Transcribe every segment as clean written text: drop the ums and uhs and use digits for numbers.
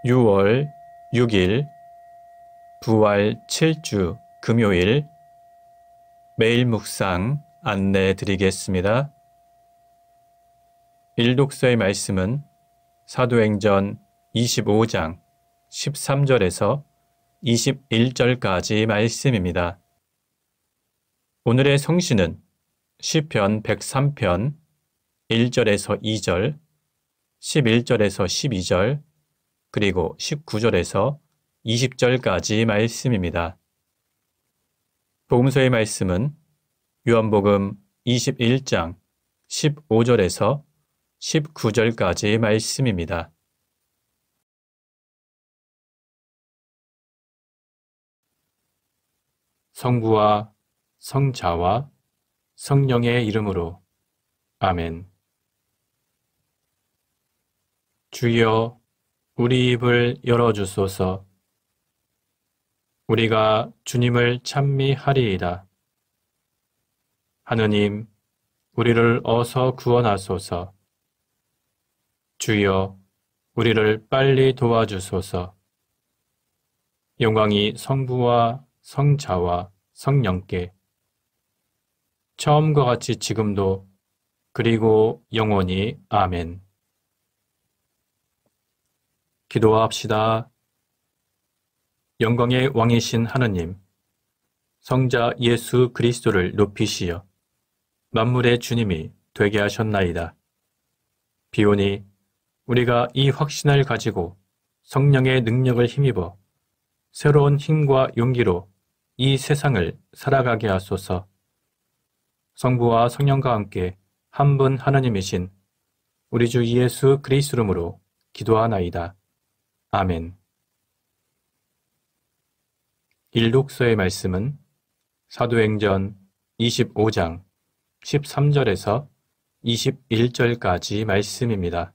6월 6일 부활 7주 금요일 매일 묵상 안내 드리겠습니다. 일독서의 말씀은 사도행전 25장 13절에서 21절까지 말씀입니다. 오늘의 성시는 시편 103편 1절에서 2절, 11절에서 12절, 그리고 19절에서 20절까지 말씀입니다. 복음서의 말씀은 요한복음 21장 15절에서 19절까지 말씀입니다. 성부와 성자와 성령의 이름으로 아멘. 주여, 우리 입을 열어주소서. 우리가 주님을 찬미하리이다. 하느님, 우리를 어서 구원하소서. 주여, 우리를 빨리 도와주소서. 영광이 성부와 성자와 성령께 처음과 같이 지금도 그리고 영원히 아멘. 기도합시다. 영광의 왕이신 하느님, 성자 예수 그리스도를 높이시어 만물의 주님이 되게 하셨나이다. 비오니 우리가 이 확신을 가지고 성령의 능력을 힘입어 새로운 힘과 용기로 이 세상을 살아가게 하소서. 성부와 성령과 함께 한 분 하느님이신 우리 주 예수 그리스도 이름으로 기도하나이다. 아멘. 일독서의 말씀은 사도행전 25장 13절에서 21절까지 말씀입니다.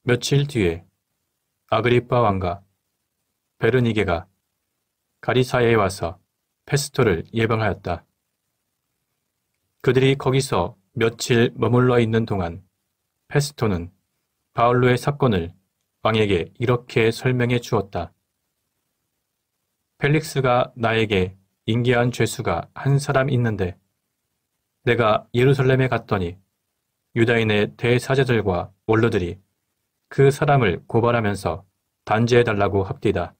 며칠 뒤에 아그리빠 왕과 베르니게가 가리사야에 와서 페스토를 예방하였다. 그들이 거기서 며칠 머물러 있는 동안 페스토는 바울로의 사건을 왕에게 이렇게 설명해 주었다. 펠릭스가 나에게 인계한 죄수가 한 사람 있는데 내가 예루살렘에 갔더니 유다인의 대사제들과 원로들이 그 사람을 고발하면서 단죄해달라고 합디다.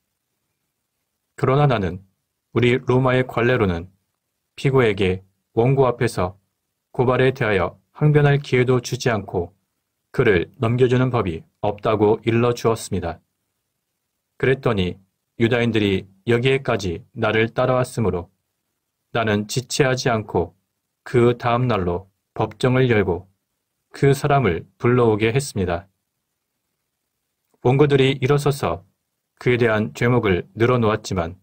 그러나 나는 우리 로마의 관례로는 피고에게 원고 앞에서 고발에 대하여 항변할 기회도 주지 않고 그를 넘겨주는 법이 없다고 일러주었습니다. 그랬더니 유다인들이 여기에까지 나를 따라왔으므로 나는 지체하지 않고 그 다음 날로 법정을 열고 그 사람을 불러오게 했습니다. 원고들이 일어서서 그에 대한 죄목을 늘어놓았지만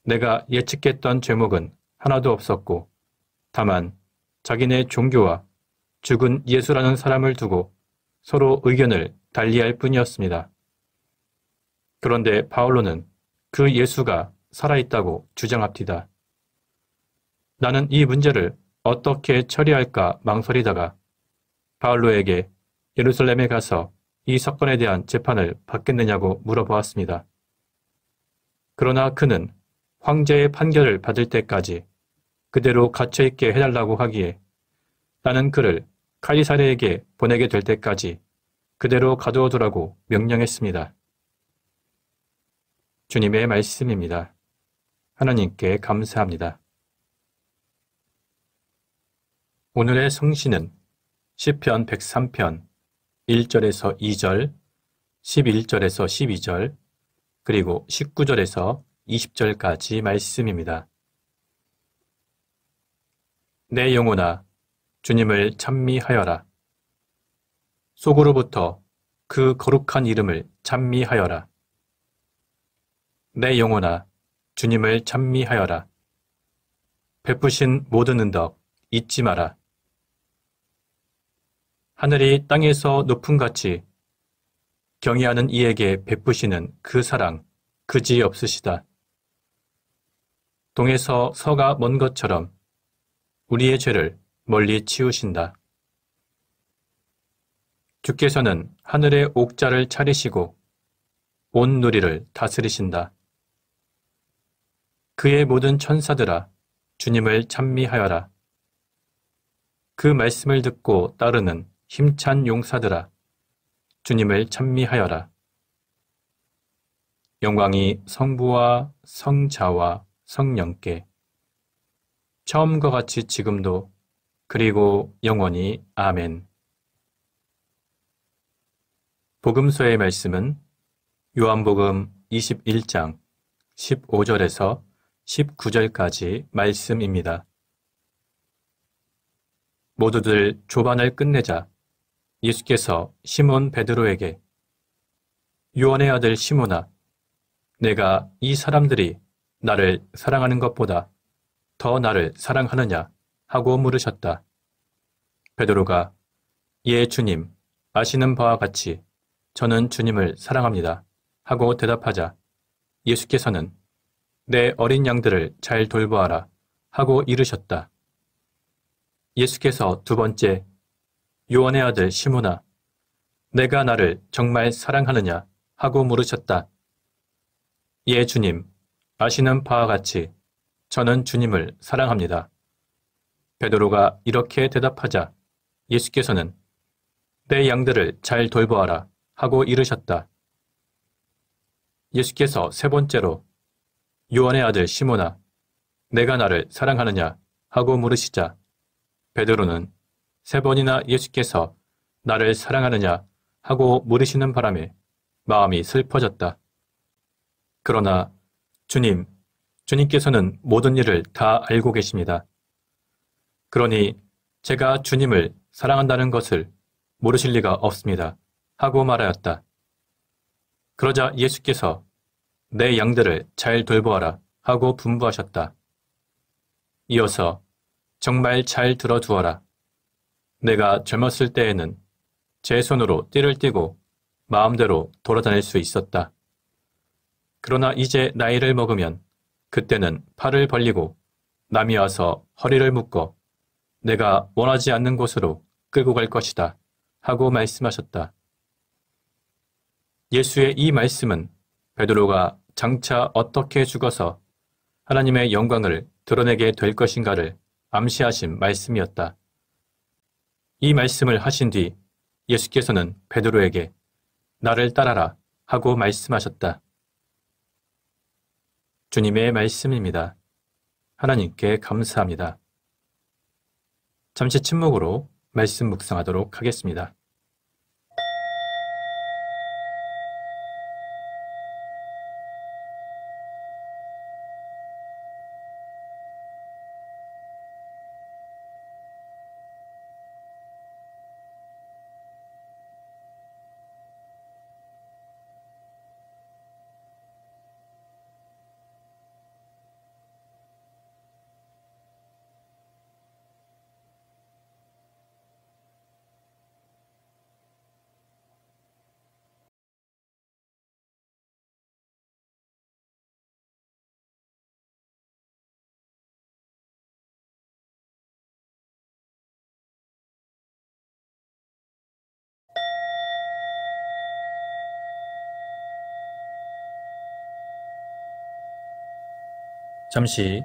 내가 예측했던 죄목은 하나도 없었고 다만 자기네 종교와 죽은 예수라는 사람을 두고 서로 의견을 달리할 뿐이었습니다. 그런데 바울로는 그 예수가 살아있다고 주장합니다. 나는 이 문제를 어떻게 처리할까 망설이다가 바울로에게 예루살렘에 가서 이 사건에 대한 재판을 받겠느냐고 물어보았습니다. 그러나 그는 황제의 판결을 받을 때까지 그대로 갇혀있게 해달라고 하기에 나는 그를 카이사랴에게 보내게 될 때까지 그대로 가두어두라고 명령했습니다. 주님의 말씀입니다. 하나님께 감사합니다. 오늘의 성시는 시편 103편 1절에서 2절, 11절에서 12절, 그리고 19절에서 20절까지 말씀입니다. 내 영혼아, 주님을 찬미하여라. 속으로부터 그 거룩한 이름을 찬미하여라. 내 영혼아, 주님을 찬미하여라. 베푸신 모든 은덕 잊지 마라. 하늘이 땅에서 높음같이 경외하는 이에게 베푸시는 그 사랑 그지 없으시다. 동에서 서가 먼 것처럼 우리의 죄를 멀리 치우신다. 주께서는 하늘의 옥자를 차리시고 온 누리를 다스리신다. 그의 모든 천사들아, 주님을 찬미하여라. 그 말씀을 듣고 따르는 힘찬 용사들아, 주님을 찬미하여라. 영광이 성부와 성자와 성령께 처음과 같이 지금도 그리고 영원히 아멘. 복음서의 말씀은 요한복음 21장 15절에서 19절까지 말씀입니다. 모두들 조반을 끝내자 예수께서 시몬 베드로에게 요한의 아들 시몬아, 내가 이 사람들이 나를 사랑하는 것보다 더 나를 사랑하느냐 하고 물으셨다. 베드로가 예 주님, 아시는 바와 같이 저는 주님을 사랑합니다 하고 대답하자 예수께서는 내 어린 양들을 잘 돌보아라 하고 이르셨다. 예수께서 두 번째, 요한의 아들 시몬아, 내가 나를 정말 사랑하느냐 하고 물으셨다. 예 주님, 아시는 바와 같이 저는 주님을 사랑합니다. 베드로가 이렇게 대답하자 예수께서는 내 양들을 잘 돌보아라 하고 이르셨다. 예수께서 세 번째로 요한의 아들 시몬아, 내가 나를 사랑하느냐 하고 물으시자 베드로는 세 번이나 예수께서 나를 사랑하느냐 하고 물으시는 바람에 마음이 슬퍼졌다. 그러나 주님께서는 모든 일을 다 알고 계십니다. 그러니 제가 주님을 사랑한다는 것을 모르실 리가 없습니다 하고 말하였다. 그러자 예수께서 내 양들을 잘 돌보아라 하고 분부하셨다. 이어서 정말 잘 들어두어라. 내가 젊었을 때에는 제 손으로 띠를 띠고 마음대로 돌아다닐 수 있었다. 그러나 이제 나이를 먹으면 그때는 팔을 벌리고 남이 와서 허리를 묶어 내가 원하지 않는 곳으로 끌고 갈 것이다 하고 말씀하셨다. 예수의 이 말씀은 베드로가 장차 어떻게 죽어서 하나님의 영광을 드러내게 될 것인가를 암시하신 말씀이었다. 이 말씀을 하신 뒤 예수께서는 베드로에게 나를 따라라 하고 말씀하셨다. 주님의 말씀입니다. 하나님께 감사합니다. 잠시 침묵으로 말씀 묵상하도록 하겠습니다. 잠시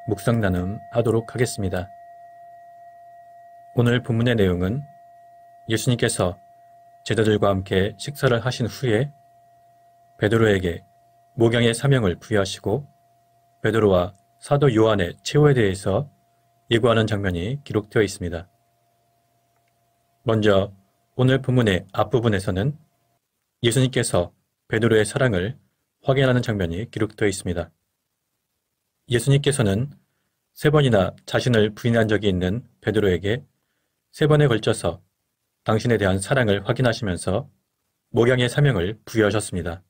묵상 나눔 하도록 하겠습니다. 오늘 본문의 내용은 예수님께서 제자들과 함께 식사를 하신 후에 베드로에게 목양의 사명을 부여하시고 베드로와 사도 요한의 최후에 대해서 예고하는 장면이 기록되어 있습니다. 먼저 오늘 본문의 앞부분에서는 예수님께서 베드로의 사랑을 확인하는 장면이 기록되어 있습니다. 예수님께서는 세 번이나 자신을 부인한 적이 있는 베드로에게 세 번에 걸쳐서 당신에 대한 사랑을 확인하시면서 목양의 사명을 부여하셨습니다.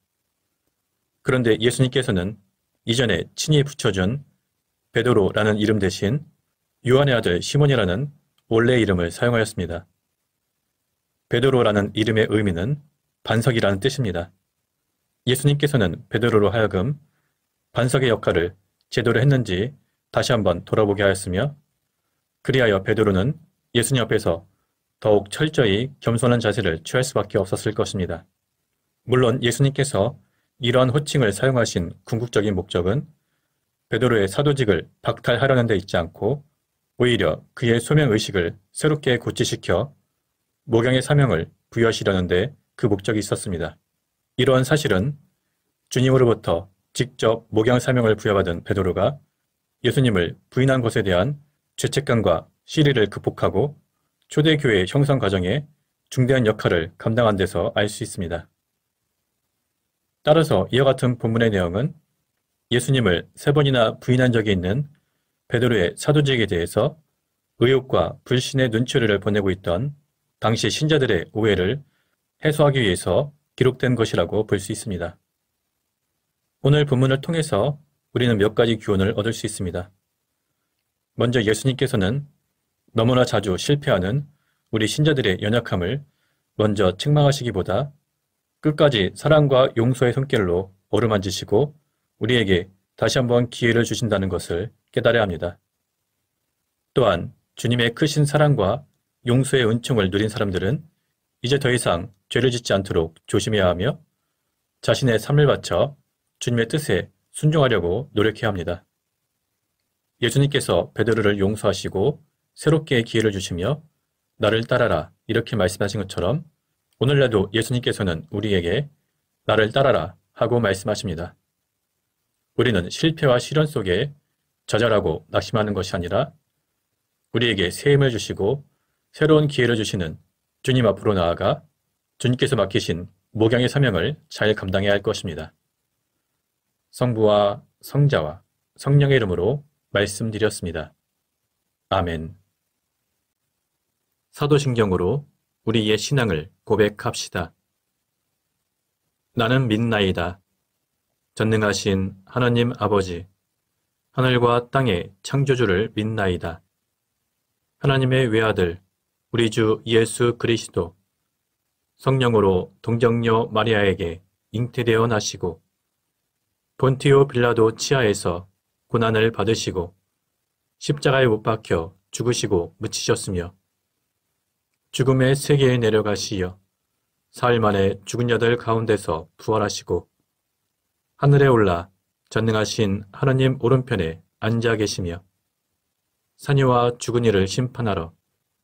그런데 예수님께서는 이전에 친히 붙여준 베드로라는 이름 대신 요한의 아들 시몬이라는 원래의 이름을 사용하였습니다. 베드로라는 이름의 의미는 반석이라는 뜻입니다. 예수님께서는 베드로로 하여금 반석의 역할을 제대로 했는지 다시 한번 돌아보게 하였으며 그리하여 베드로는 예수님 앞에서 더욱 철저히 겸손한 자세를 취할 수밖에 없었을 것입니다. 물론 예수님께서 이러한 호칭을 사용하신 궁극적인 목적은 베드로의 사도직을 박탈하려는 데 있지 않고 오히려 그의 소명의식을 새롭게 고취시켜 목양의 사명을 부여하시려는 데 그 목적이 있었습니다. 이러한 사실은 주님으로부터 직접 목양 사명을 부여받은 베드로가 예수님을 부인한 것에 대한 죄책감과 시리를 극복하고 초대교회 형성 과정에 중대한 역할을 감당한 데서 알 수 있습니다. 따라서 이와 같은 본문의 내용은 예수님을 3번이나 부인한 적이 있는 베드로의 사도직에 대해서 의혹과 불신의 눈초리를 보내고 있던 당시 신자들의 오해를 해소하기 위해서 기록된 것이라고 볼 수 있습니다. 오늘 본문을 통해서 우리는 몇 가지 교훈을 얻을 수 있습니다. 먼저 예수님께서는 너무나 자주 실패하는 우리 신자들의 연약함을 먼저 책망하시기보다 끝까지 사랑과 용서의 손길로 어루만지시고 우리에게 다시 한번 기회를 주신다는 것을 깨달아야 합니다. 또한 주님의 크신 사랑과 용서의 은총을 누린 사람들은 이제 더 이상 죄를 짓지 않도록 조심해야 하며 자신의 삶을 바쳐 주님의 뜻에 순종하려고 노력해야 합니다. 예수님께서 베드로를 용서하시고 새롭게 기회를 주시며 나를 따라라 이렇게 말씀하신 것처럼 오늘날도 예수님께서는 우리에게 나를 따라라 하고 말씀하십니다. 우리는 실패와 시련 속에 좌절하고 낙심하는 것이 아니라 우리에게 새 힘을 주시고 새로운 기회를 주시는 주님 앞으로 나아가 주님께서 맡기신 목양의 사명을 잘 감당해야 할 것입니다. 성부와 성자와 성령의 이름으로 말씀드렸습니다. 아멘. 사도신경으로 우리의 신앙을 고백합시다. 나는 믿나이다. 전능하신 하나님 아버지, 하늘과 땅의 창조주를 믿나이다. 하나님의 외아들, 우리 주 예수 그리스도, 성령으로 동정녀 마리아에게 잉태되어 나시고 본티오 빌라도 치하에서 고난을 받으시고 십자가에 못 박혀 죽으시고 묻히셨으며 죽음의 세계에 내려가시어 사흘 만에 죽은 자들 가운데서 부활하시고 하늘에 올라 전능하신 하나님 오른편에 앉아 계시며 사녀와 죽은 이를 심판하러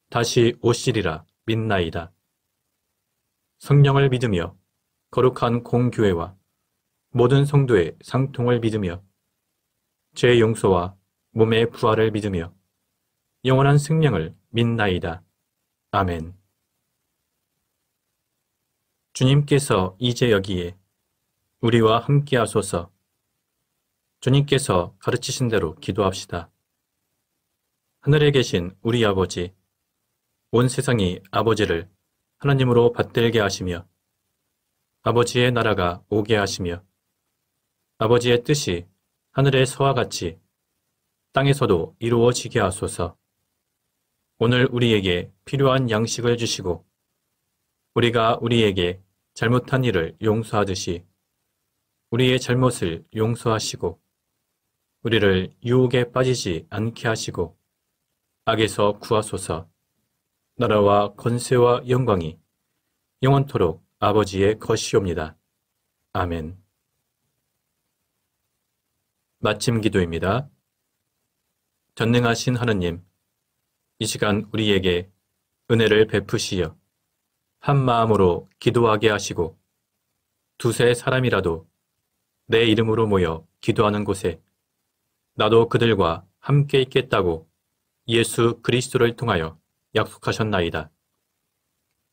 다시 오시리라 믿나이다. 성령을 믿으며 거룩한 공교회와 모든 성도의 상통을 믿으며 죄 용서와 몸의 부활을 믿으며 영원한 생명을 믿나이다. 아멘. 주님께서 이제 여기에 우리와 함께 하소서. 주님께서 가르치신 대로 기도합시다. 하늘에 계신 우리 아버지, 온 세상이 아버지를 하나님으로 받들게 하시며 아버지의 나라가 오게 하시며 아버지의 뜻이 하늘에서와 같이 땅에서도 이루어지게 하소서. 오늘 우리에게 필요한 양식을 주시고 우리가 우리에게 잘못한 일을 용서하듯이 우리의 잘못을 용서하시고 우리를 유혹에 빠지지 않게 하시고 악에서 구하소서. 나라와 권세와 영광이 영원토록 아버지의 것이옵니다. 아멘. 마침 기도입니다. 전능하신 하느님, 이 시간 우리에게 은혜를 베푸시어 한 마음으로 기도하게 하시고 두세 사람이라도 내 이름으로 모여 기도하는 곳에 나도 그들과 함께 있겠다고 예수 그리스도를 통하여 약속하셨나이다.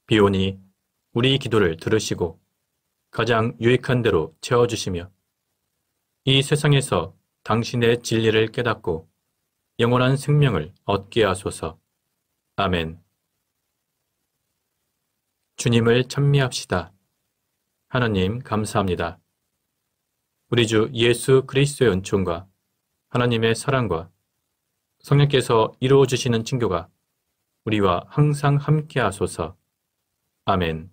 비오니 우리 기도를 들으시고 가장 유익한 대로 채워주시며 이 세상에서 당신의 진리를 깨닫고 영원한 생명을 얻게 하소서. 아멘. 주님을 찬미합시다. 하나님 감사합니다. 우리 주 예수 그리스도의 은총과 하나님의 사랑과 성령께서 이루어 주시는 친교가 우리와 항상 함께 하소서. 아멘.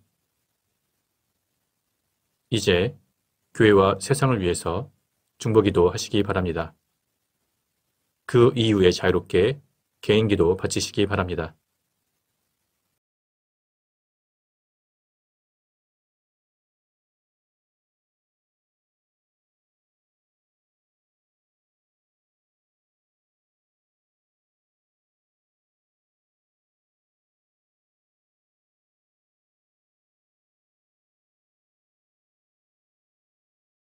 이제 교회와 세상을 위해서 중보기도 하시기 바랍니다. 그 이후에 자유롭게 개인기도 바치시기 바랍니다.